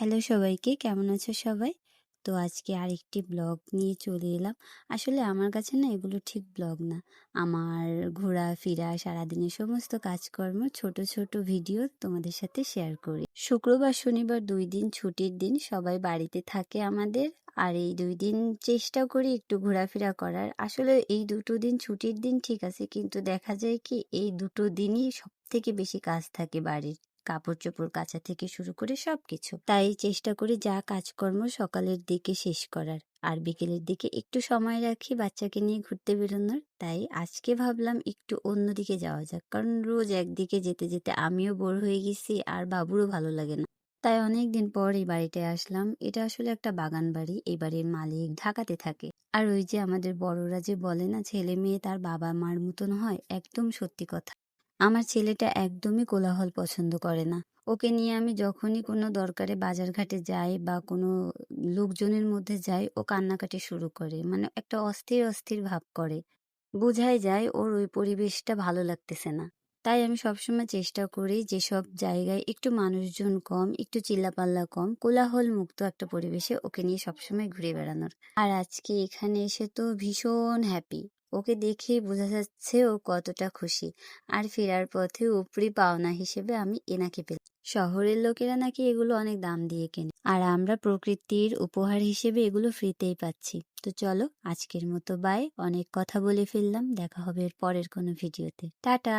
Hello সবাইকে, কেমন আছো সবাই? তো আজকে আরেকটি ব্লগ নিয়ে চলে এলাম। আসলে আমার কাছে না এগুলো ঠিক ব্লগ না। আমার ঘোরাফেরা, সারাদিনের সমস্ত কাজকর্ম ছোট, ছোট ভিডিও তোমাদের সাথে শেয়ার করি। শুক্রবার, শনিবার ২ দিন ছুটির দিন। সবাই বাড়িতে থাকে আমাদের। আর এই ২ দিন চেষ্টা করি একটু ঘোরাফেরা করার। আসলে এই দুটো দিন ছুটির দিন ঠিক আছে, কিন্তু দেখা যায় কি এই দুটো দিনই সবথেকে বেশি কাজ থাকে বাড়ির। কাপড়-চোপড় কাচা থেকে শুরু করে সবকিছু। তাই চেষ্টা করি যা কাজকর্ম সকালের দিকে শেষ করার। আর বিকেলের দিকে একটু সময় রাখি বাচ্চাকে নিয়ে ঘুরতে বেরোনোর। তাই আজকে ভাবলাম একটু অন্যদিকে যাওয়া যাক। কারণ রোজ একদিকে যেতে, যেতে আমিও বোর হয়ে গেছি আর বাবুরও ভালো লাগে না। তাই অনেকদিন পর এই বাড়িটায় আসলাম। এটা আসলে একটা বাগান বাড়ি। এই বাড়ির মালিক ঢাকাতে থাকে। আর ওই যে আমাদের বড়রা যে বলে না ছেলে মেয়ে তার বাবা মার মতন হয়, একদম সত্যি কথা। আমার ছেলেটা একদমই কোলাহল পছন্দ করে না। ওকে নিয়ে আমি যখনই কোনো দরকারে বাজারঘাটে যাই বা কোনো লোকজনের মধ্যে যাই, ও কান্নাকাটি শুরু করে। মানে একটা অস্থির, অস্থির ভাব করে। বোঝাই যায় ওর ওই পরিবেশটা ভালো লাগতেছে না। তাই আমি সবসময় চেষ্টা করি যেসব জায়গায় একটু মানুষজন কম, একটু চিল্লাপাল্লা কম, কোলাহল মুক্ত একটা পরিবেশে ওকে নিয়ে সবসময় ঘুরে বেড়ানোর। আর আজকে এখানে এসে তো ভীষণ হ্যাপি। ওকে দেখেই বোঝা যাচ্ছে ও কতটা খুশি। আর ফেরার পথে উপরি পাওনা হিসেবে আমি এনাকে পেলাম। শহরের লোকেরা নাকি এগুলো অনেক দাম দিয়ে কেনে, আর আমরা প্রকৃতির উপহার হিসেবে এগুলো ফ্রিতেই পাচ্ছি। তো চলো আজকের মতো বাই। অনেক কথা বলে ফেললাম। দেখা হবে এর পরের কোনো ভিডিওতে। টাটা।